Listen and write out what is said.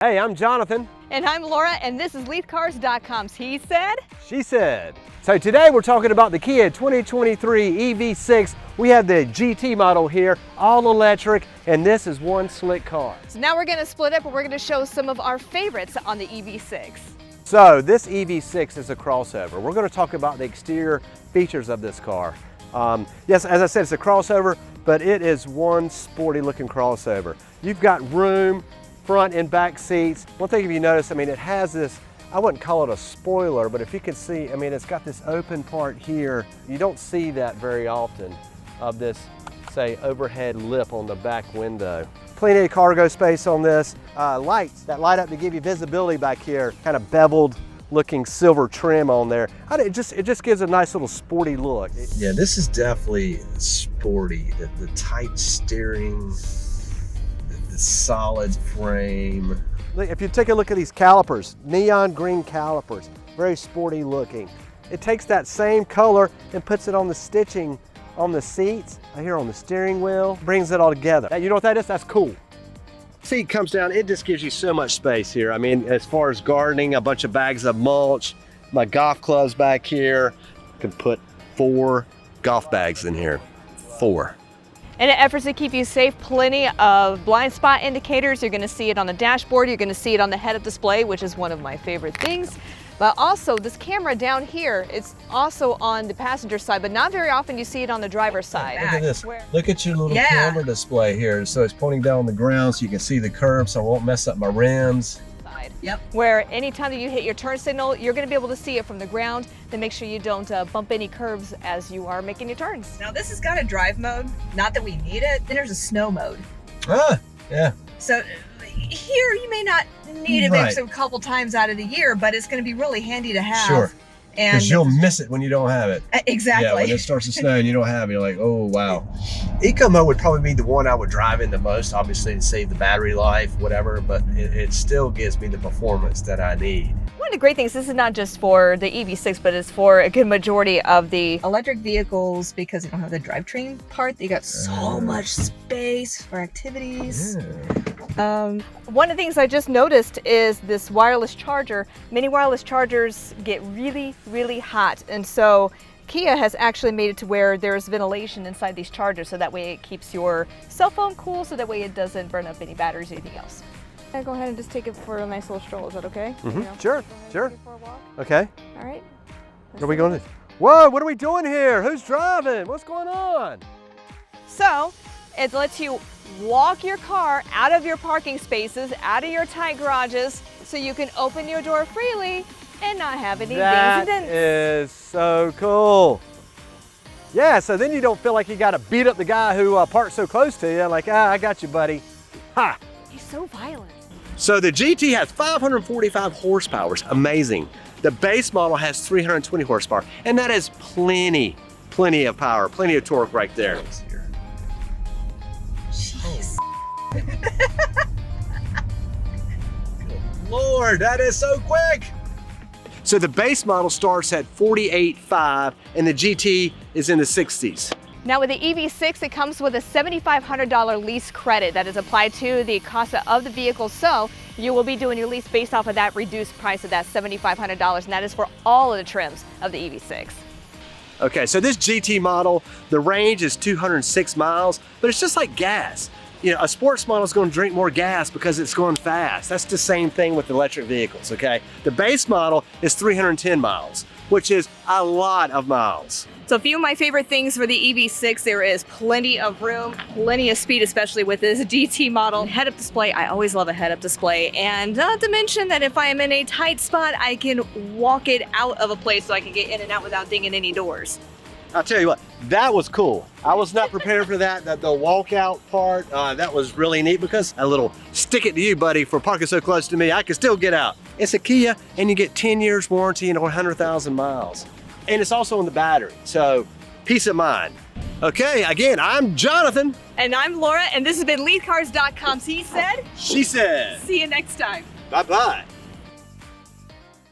Hey, I'm Jonathan. And I'm Laura, and this is LeithCars.com's He Said. She Said. So today we're talking about the Kia 2023 EV6. We have the GT model here, all electric, and this is one slick car. So now we're going to split up and we're going to show some of our favorites on the EV6. So this EV6 is a crossover. We're going to talk about the exterior features of this car. Yes, as I said, it's a crossover, but it is one sporty looking crossover. You've got room, front and back seats. One thing if you notice, I mean, it has this, I wouldn't call it a spoiler, but if you can see, I mean, it's got this open part here. You don't see that very often of this, say, overhead lip on the back window. Plenty of cargo space on this. Lights that light up to give you visibility back here. Kind of beveled looking silver trim on there. It just gives a nice little sporty look. Yeah, this is definitely sporty. The tight steering, the solid frame. If you take a look at these calipers, neon green calipers, very sporty looking. It takes that same color and puts it on the stitching on the seats, here on the steering wheel, brings it all together. You know what that is? That's cool. Seat comes down, it just gives you so much space here. I mean, as far as gardening, a bunch of bags of mulch, my golf clubs back here. Can put 4 golf bags in here, 4. In an effort to keep you safe, plenty of blind spot indicators. You're going to see it on the dashboard. You're going to see it on the head-up display, which is one of my favorite things. But also, this camera down here, it's also on the passenger side, but not very often you see it on the driver's side. Look at this. Look at your little camera display here. So it's pointing down on the ground so you can see the curb so I won't mess up my rims. Yep. Where anytime that you hit your turn signal, you're going to be able to see it from the ground. Then make sure you don't bump any curves as you are making your turns. Now this has got a drive mode, not that we need it. Then there's a snow mode. Ah, yeah. So here you may not need it maybe a couple times out of the year, but it's going to be really handy to have. Sure. And because you'll miss it when you don't have it. Exactly. Yeah, when it starts to snow and you don't have it, you're like, oh, wow. Eco mode would probably be the one I would drive in the most, obviously to save the battery life, whatever, but it still gives me the performance that I need. One of the great things, this is not just for the EV6, but it's for a good majority of the electric vehicles because you don't have the drivetrain part. You got so much space for activities. Yeah. One of the things I just noticed is this wireless charger. Many wireless chargers get really, really hot, and so Kia has actually made it to where there's ventilation inside these chargers, so that way it keeps your cell phone cool, so that way it doesn't burn up any batteries or anything else. Can I go ahead and just take it for a nice little stroll? Is that okay? Mm-hmm. Sure, sure. For a walk? Okay. All right. What are we going to? Whoa, what are we doing here? Who's driving? What's going on? So it lets you walk your car out of your parking spaces, out of your tight garages, so you can open your door freely and not have any dings and dents. That is so cool. Yeah, so then you don't feel like you got to beat up the guy who parked so close to you. Like, I got you, buddy. Ha! He's so violent. So the GT has 545 horsepower. Amazing. The base model has 320 horsepower, and that is plenty of power, plenty of torque right there. Jeez. Good Lord, that is so quick. So the base model starts at 48.5 and the GT is in the 60s. Now with the EV6, it comes with a $7,500 lease credit that is applied to the cost of the vehicle. So you will be doing your lease based off of that reduced price of that $7,500, and that is for all of the trims of the EV6. Okay, so this GT model, the range is 206 miles, but it's just like gas. You know, a sports model is going to drink more gas because it's going fast. That's the same thing with electric vehicles, okay? The base model is 310 miles, which is a lot of miles. So a few of my favorite things for the EV6, there is plenty of room, plenty of speed, especially with this GT model. Head-up display, I always love a head-up display. And not to mention that if I am in a tight spot, I can walk it out of a place so I can get in and out without dinging any doors. I'll tell you what, that was cool. I was not prepared for that, the walkout part. That was really neat because a little stick it to you, buddy, for parking so close to me, I can still get out. It's a Kia and you get 10 years warranty and 100,000 miles. And it's also on the battery, so peace of mind. Okay, again, I'm Jonathan. And I'm Laura, and this has been LeithCars.com's He Said. She Said. See you next time. Bye-bye.